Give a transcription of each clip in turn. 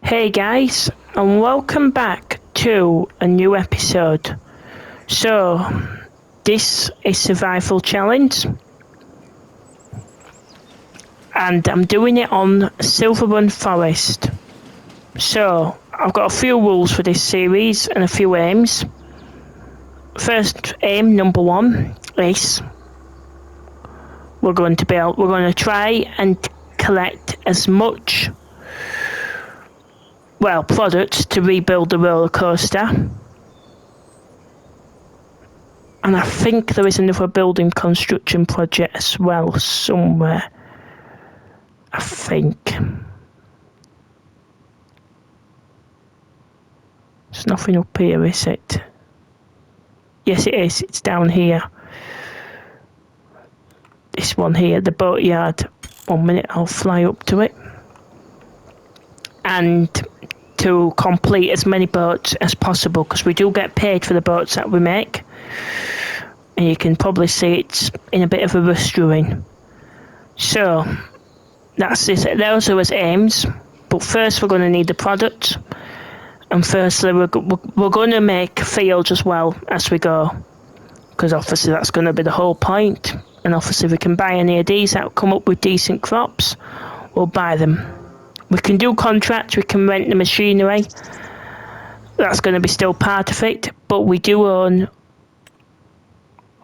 Hey guys, and welcome back to a new episode. So, this is Survival Challenge, and I'm doing it on Silverburn Forest. So, I've got a few rules for this series and a few aims. First aim, number one, is we're going to try and collect as much products to rebuild the roller coaster. And I think there is another building construction project as well somewhere. I think. There's nothing up here, is it? Yes, it is. It's down here. This one here, the boatyard. 1 minute, I'll fly up to it. And to complete as many boats as possible, because we do get paid for the boats that we make. And you can probably see it's in a bit of a rust ruin. So, that's it. Those are as aims. But first we're going to need the product. And firstly we're going to make fields as well as we go. Because obviously that's going to be the whole point. And obviously if we can buy any of these that come up with decent crops, we'll buy them. We can do contracts, we can rent the machinery. That's going to be still part of it. But we do own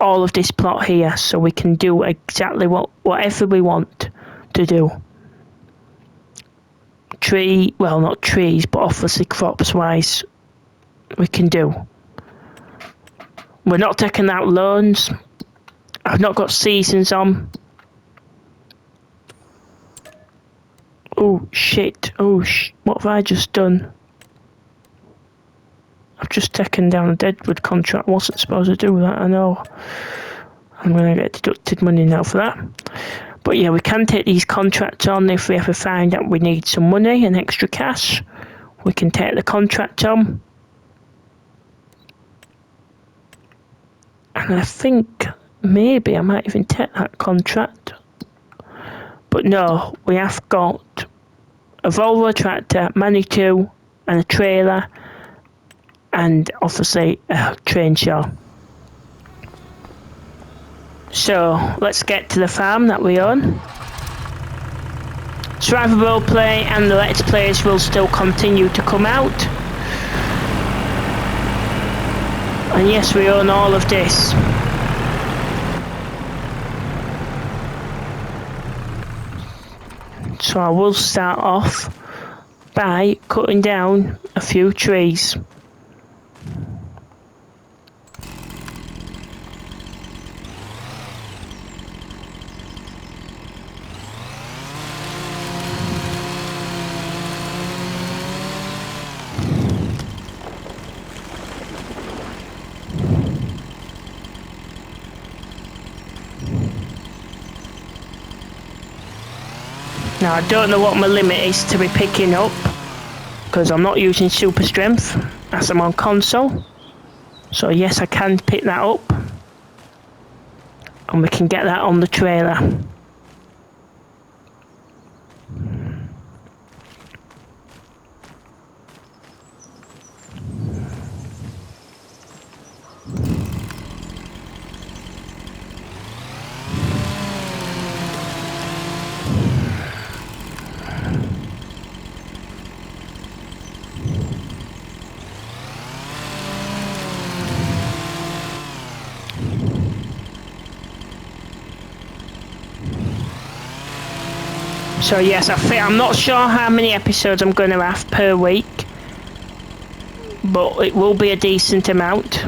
all of this plot here, so we can do exactly whatever we want to do. Not trees, but obviously crops wise, we can do. We're not taking out loans. I've not got seasons on. Oh shit, what have I just done? I've just taken down a deadwood contract. I wasn't supposed to do that, I know. I'm going to get deducted money now for that. But yeah, we can take these contracts on if we ever find that we need some money and extra cash. We can take the contract on. And I think maybe I might even take that contract. But no, we have got a Volvo tractor, Manitou, and a trailer. And obviously a train show. So let's get to the farm that we own. Survival roleplay and the Let's Plays will still continue to come out. And yes, we own all of this. So I will start off by cutting down a few trees. Now I don't know what my limit is to be picking up, because I'm not using super strength as I'm on console. So yes, I can pick that up, and we can get that on the trailer. So yes, I'm not sure how many episodes I'm going to have per week, but it will be a decent amount.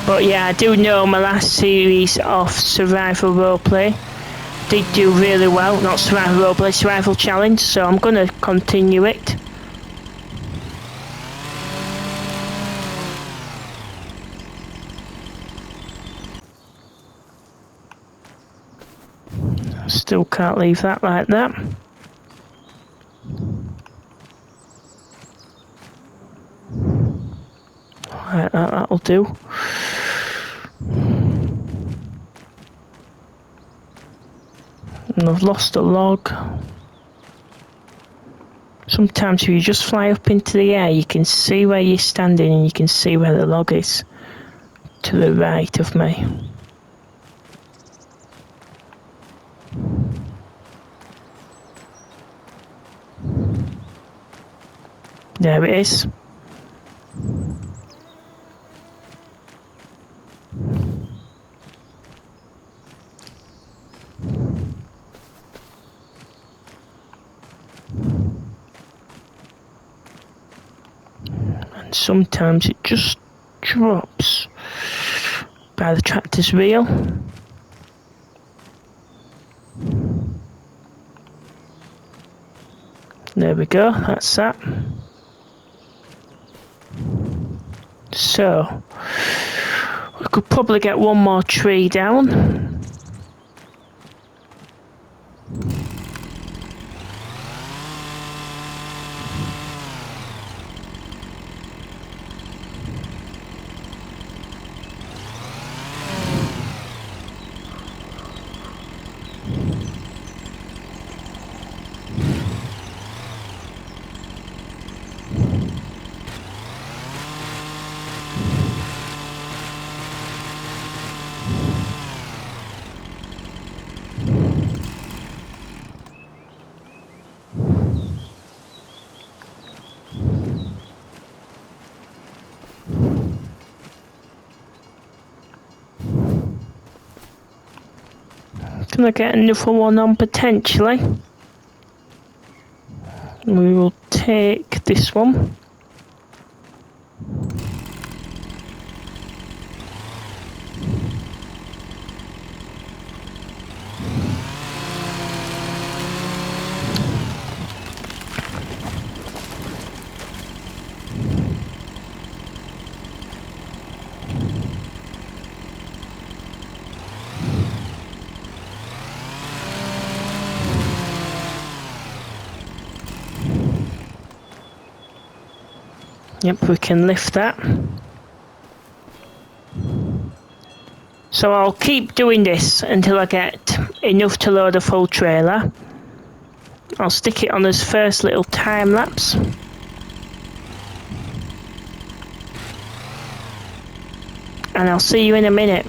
But yeah, I do know my last series of Survival Roleplay did do really well. Not Survival Roleplay, Survival Challenge, so I'm going to continue it. Still can't leave that like that. Right, that'll do. And I've lost a log. Sometimes if you just fly up into the air, you can see where you're standing and you can see where the log is to the right of me. There it is. And sometimes it just drops by the tractor's wheel. There we go, that's that. So, we could probably get one more tree down. Can I get another one on potentially? We will take this one. Yep, we can lift that. So I'll keep doing this until I get enough to load a full trailer. I'll stick it on this first little time lapse. And I'll see you in a minute.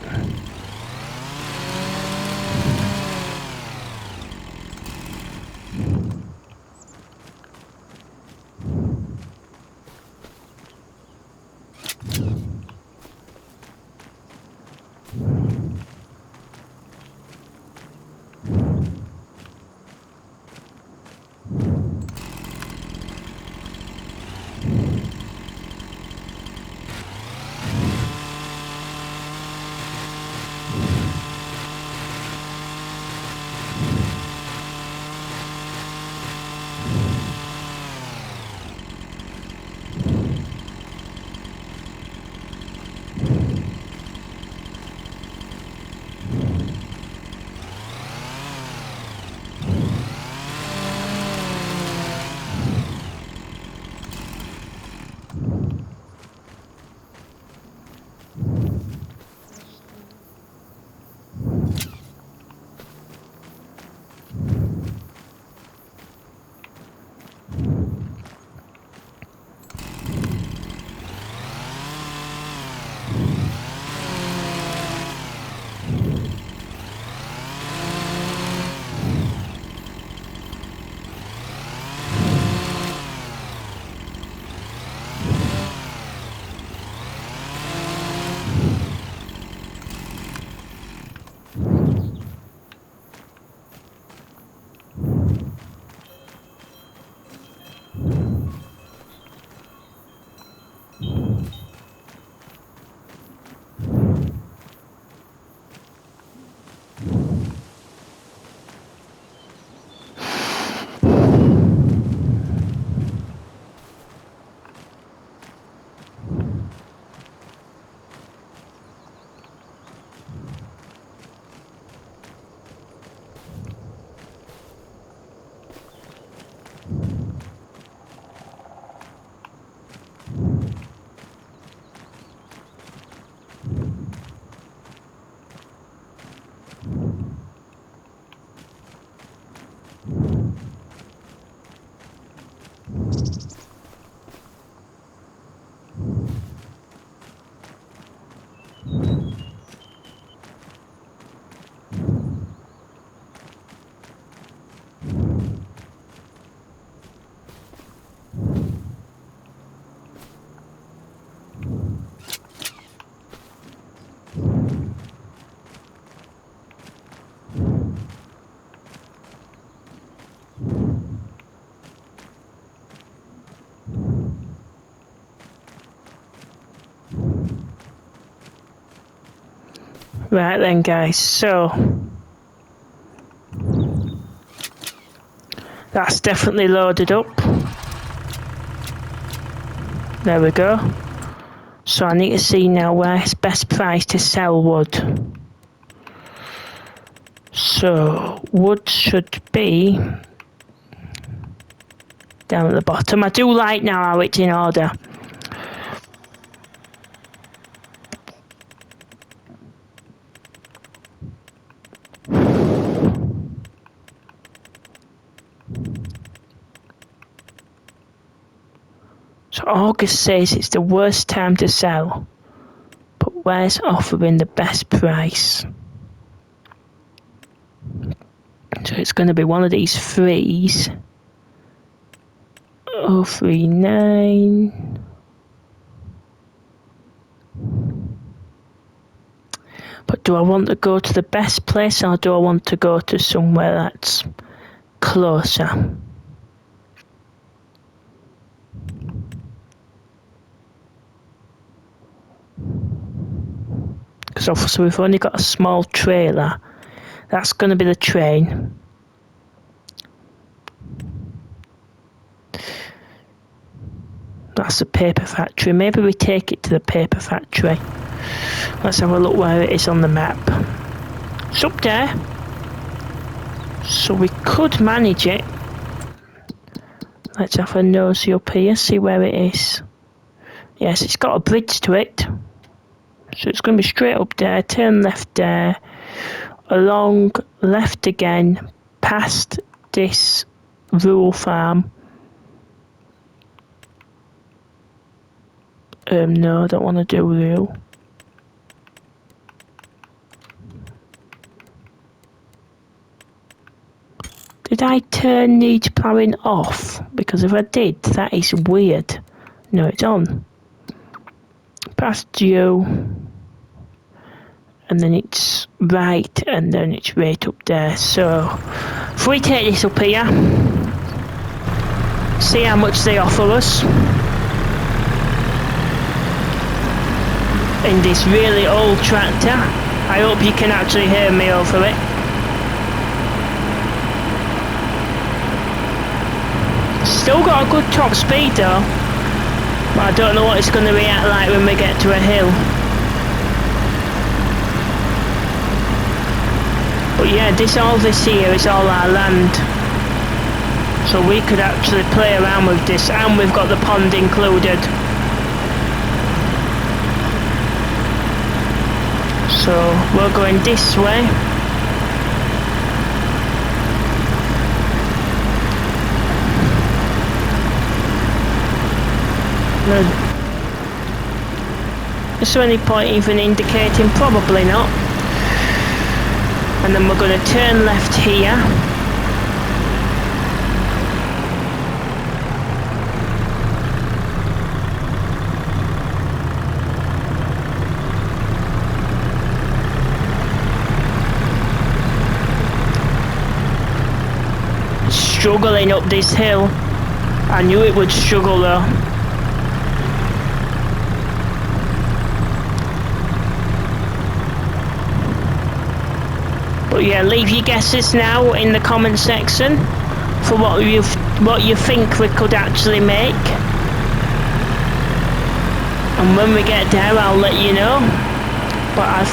Right then guys, so that's definitely loaded up. There we go. So I need to see now where's best price to sell wood. So wood should be down at the bottom. I do like now how it's in order. So August says it's the worst time to sell, but where's offering the best price? So it's going to be one of these threes. 039. But do I want to go to the best place, or do I want to go to somewhere that's closer? Because obviously we've only got a small trailer. That's going to be the train. That's the paper factory. Maybe we take it to the paper factory. Let's have a look where it is on the map. It's up there. So we could manage it. Let's have a nosy up here, see where it is. Yes, it's got a bridge to it. So it's going to be straight up there, turn left there, along left again, past this rural farm. No, I don't want to do rural. Did I turn needs ploughing off? Because if I did, that is weird. No, it's on. Past you. And then it's right, and then it's right up there. So, if we take this up here, see how much they offer us. In this really old tractor. I hope you can actually hear me over it. Still got a good top speed though, but I don't know what it's going to react like when we get to a hill. But yeah, all this here is all our land, so we could actually play around with this, and we've got the pond included. So we're going this way. Is there any point even indicating? Probably not. And then we're going to turn left here. Struggling up this hill. I knew it would struggle though. But yeah, leave your guesses now in the comment section for what you think we could actually make. And when we get there, I'll let you know. But I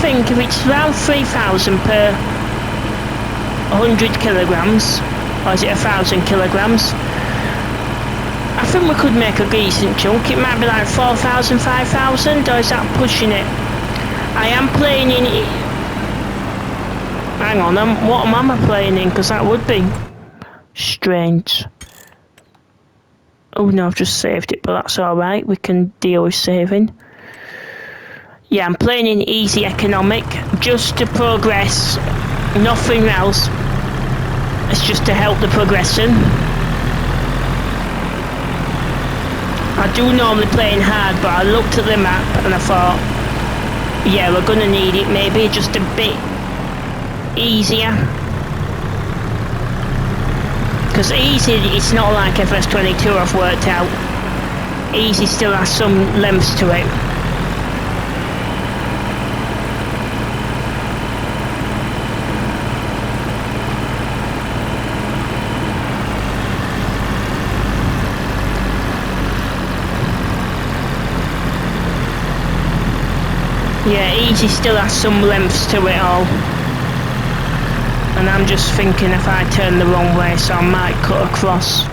think if it's around 3,000 per 100 kilograms, or is it 1,000 kilograms? I think we could make a decent chunk. It might be like 4,000, 5,000, or is that pushing it? I am playing in it. Hang on, what am I playing in? Because that would be strange. Oh no, I've just saved it, but that's alright. We can deal with saving. Yeah, I'm playing in easy economic, just to progress. Nothing else. It's just to help the progression. I do normally play in hard, but I looked at the map and I thought, yeah, we're gonna need it maybe just a bit easier. Because easy, it's not like Fs25 I've worked out. Easy still has some lengths to it. Yeah, easy still has some lengths to it all. And I'm just thinking if I turn the wrong way, so I might cut across.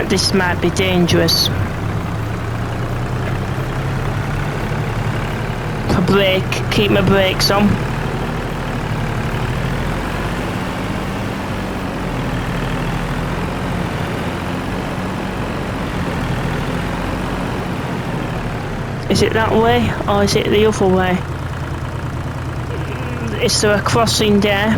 This might be dangerous. Keep my brakes on. Is it that way or is it the other way? Is there a crossing there?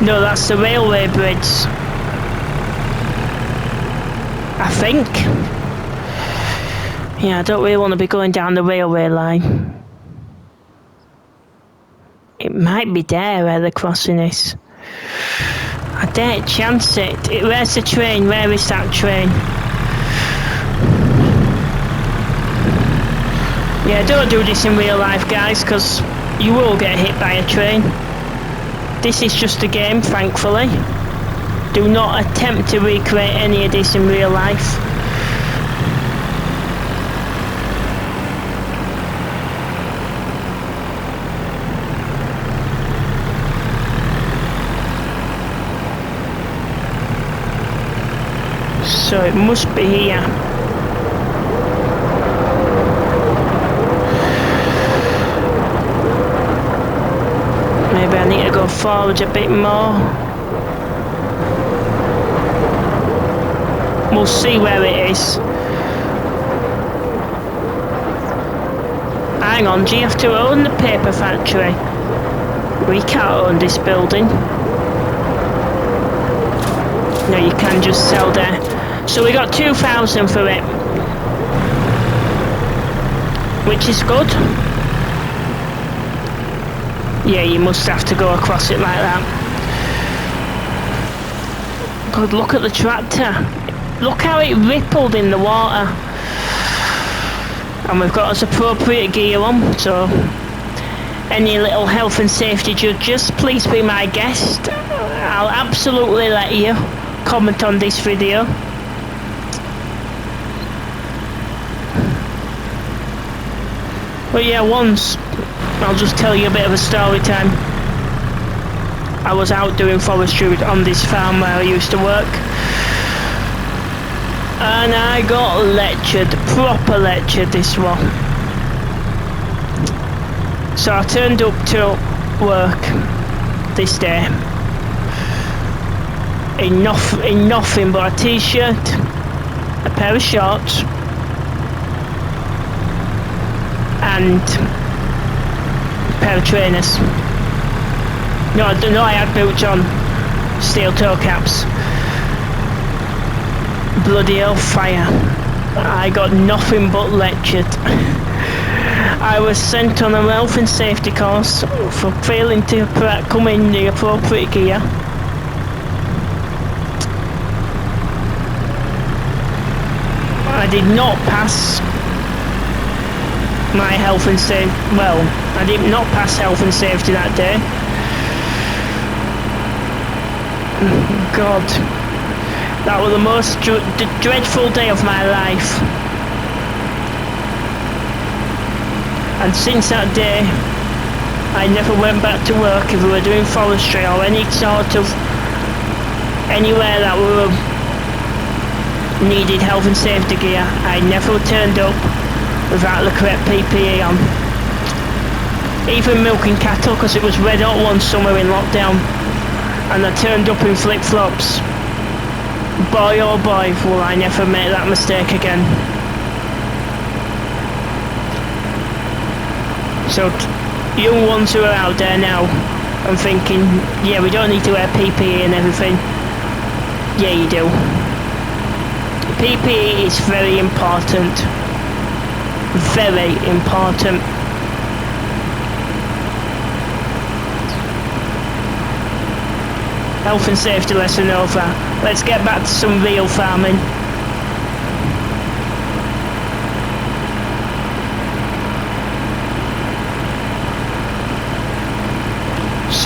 No, that's the railway bridge. I think. Yeah, I don't really want to be going down the railway line. It might be there where the crossing is. I dare chance it. Where's the train? Where is that train? Yeah, don't do this in real life, guys, because you will get hit by a train. This is just a game, thankfully. Do not attempt to recreate any of this in real life. So it must be here. Maybe I need to go forward a bit more. We'll see where it is. Hang on, do you have to own the paper factory? We can't own this building. No, you can just sell there. So we got 2,000 for it, which is good. Yeah, you must have to go across it like that. God, look at the tractor. Look how it rippled in the water. And we've got us appropriate gear on, so any little health and safety judges, please be my guest. I'll absolutely let you comment on this video. But yeah, once, I'll just tell you a bit of a story time. I was out doing forestry on this farm where I used to work. And I got lectured, proper lectured this one. So I turned up to work this day in nothing but a t-shirt, a pair of shorts, and a pair of trainers. No, I had boots on, steel toe caps. Bloody hell fire. I got nothing but lectured. I was sent on a health and safety course for failing to come in the appropriate gear. I did not pass my health and safety. Well, I did not pass health and safety that day. God, that was the most dreadful day of my life. And since that day, I never went back to work if we were doing forestry or any sort of anywhere that we were needed health and safety gear. I never turned up without the correct PPE on. Even milking cattle, because it was red hot one summer in lockdown, and I turned up in flip-flops. Boy oh boy, will I never make that mistake again. So young ones who are out there now and thinking, yeah, we don't need to wear PPE and everything. Yeah, you do. PPE is very important. Very important. Health and safety lesson over. Let's get back to some real farming.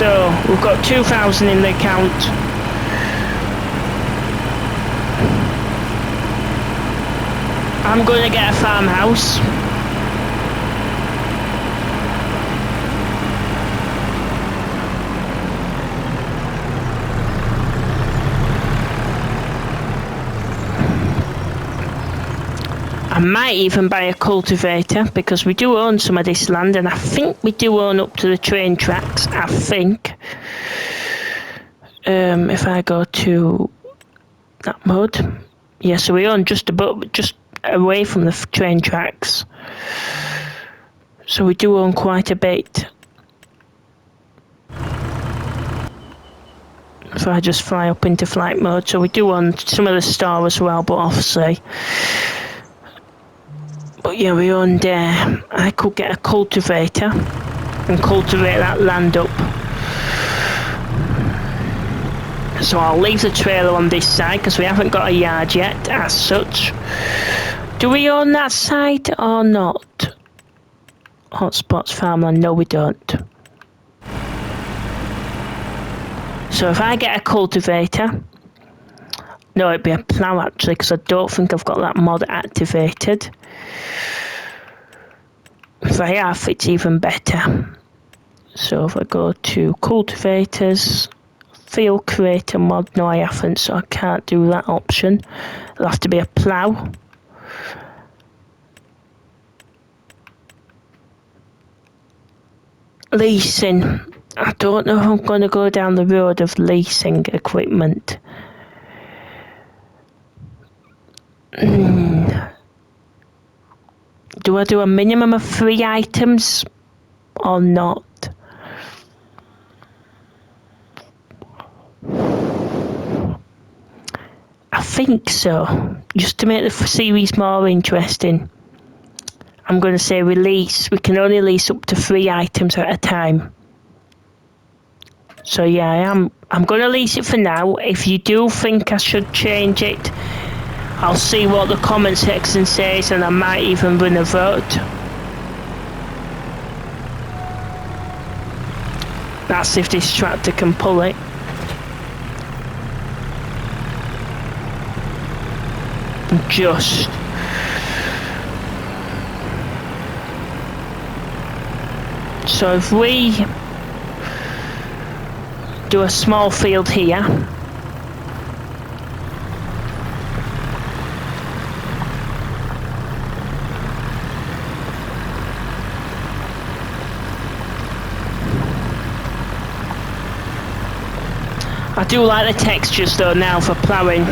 So we've got 2,000 in the account. I'm going to get a farmhouse. I might even buy a cultivator because we do own some of this land, and I think we do own up to the train tracks, I think. If I go to that mode, yeah, so we own just away from the train tracks. So we do own quite a bit. If I just fly up into flight mode, so we do own some of the store as well, but obviously. But yeah, we owned, I could get a cultivator and cultivate that land up. So I'll leave the trailer on this side because we haven't got a yard yet as such. Do we own that side or not? Hotspots farmland, no we don't. So if I get a cultivator, no it'd be a plough actually because I don't think I've got that mod activated. If I have, it's even better. So if I go to cultivators, field creator mod, no I haven't, so I can't do that option. It'll have to be a plough. Leasing. I don't know if I'm going to go down the road of leasing equipment. Do I do a minimum of 3 items or not? I think so. Just to make the series more interesting, I'm going to say release. We can only lease up to 3 items at a time. So yeah, I'm going to lease it for now. If you do think I should change it, I'll see what the comment section says and I might even run a vote. That's if this tractor can pull it. Just. So if we do a small field here, I do like the textures though now for ploughing.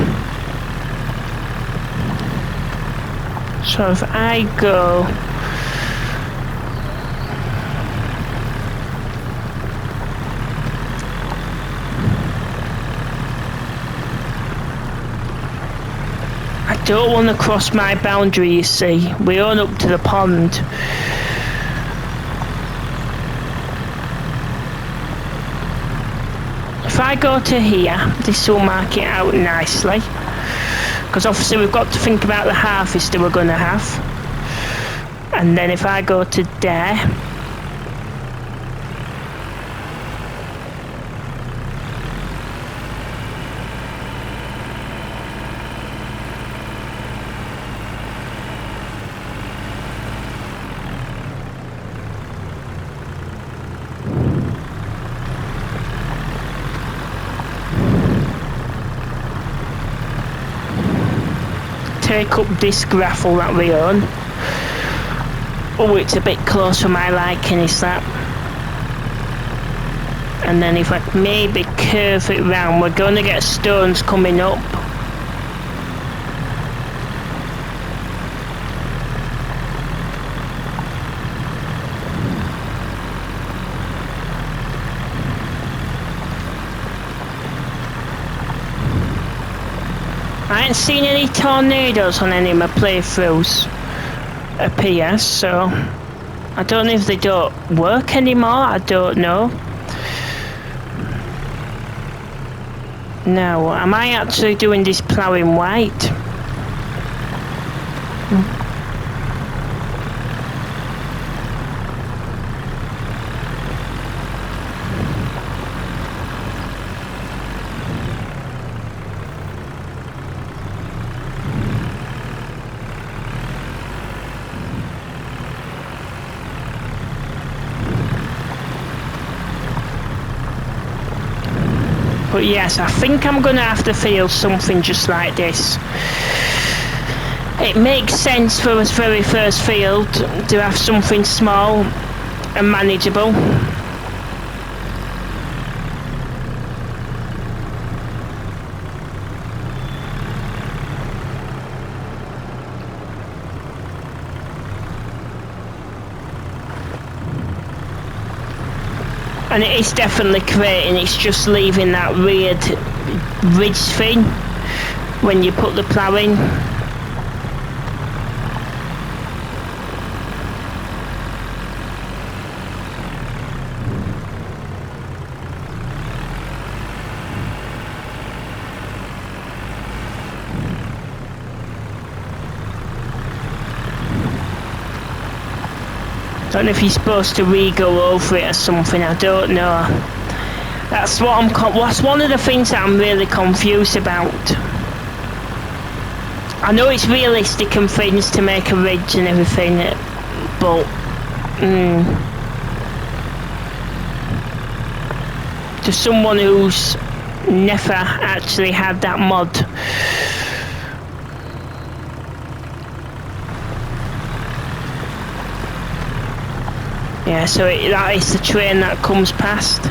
So if I go I don't want to cross my boundary, you see. We own up to the pond. If I go to here, this will mark it out nicely. Because obviously we've got to think about the harvest that we're going to have. And then if I go to there, take up this gravel that we own. Oh, it's a bit close for my liking, is that? And then if I maybe curve it round, we're going to get stones coming up. I ain't seen any tornadoes on any of my playthroughs appear, so I don't know if they don't work anymore, I don't know. Now, am I actually doing this ploughing white? But yes, I think I'm going to have to field something just like this. It makes sense for us very first field to have something small and manageable. And it is definitely creating, it's just leaving that weird ridge thing when you put the plough in. I don't know if you're supposed to re-go over it or something, I don't know. That's one of the things that I'm really confused about. I know it's realistic and things to make a ridge and everything, but to someone who's never actually had that mod, yeah, so that is the train that comes past.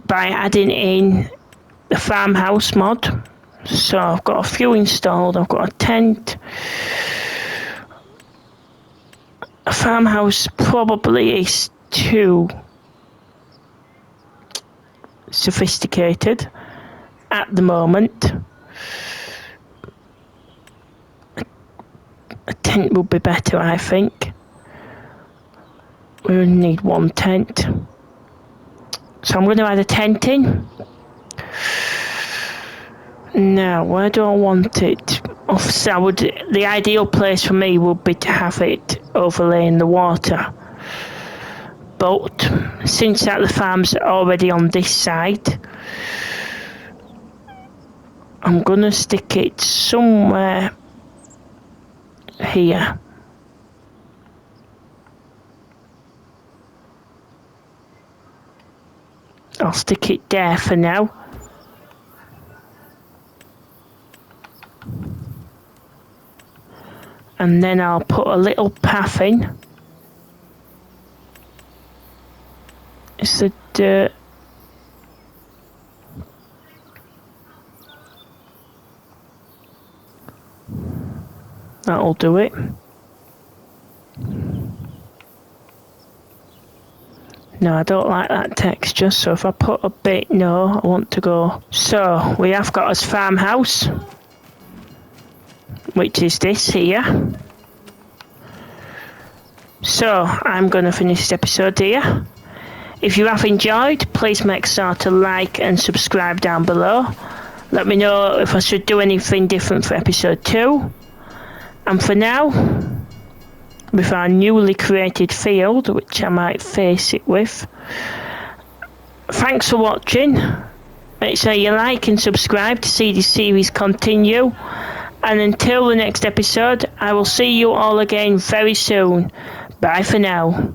By adding in the farmhouse mod. So I've got a few installed, I've got a tent. A farmhouse probably is too sophisticated at the moment. A tent would be better, I think. We only need one tent. So I'm going to add a tent in. Now, where do I want it? Obviously, the ideal place for me would be to have it overlaying the water. But since that the farm's already on this side, I'm going to stick it somewhere here. I'll stick it there for now. And then I'll put a little path in. It's the dirt. That'll do it. No, I don't like that texture, so if I put a bit, no, I want to go. So, we have got us farmhouse, which is this here. So, I'm going to finish this episode here. If you have enjoyed, please make sure to like and subscribe down below. Let me know if I should do anything different for episode 2. And for now, with our newly created field, which I might face it with, thanks for watching. Make sure you like and subscribe to see this series continue. And until the next episode, I will see you all again very soon. Bye for now.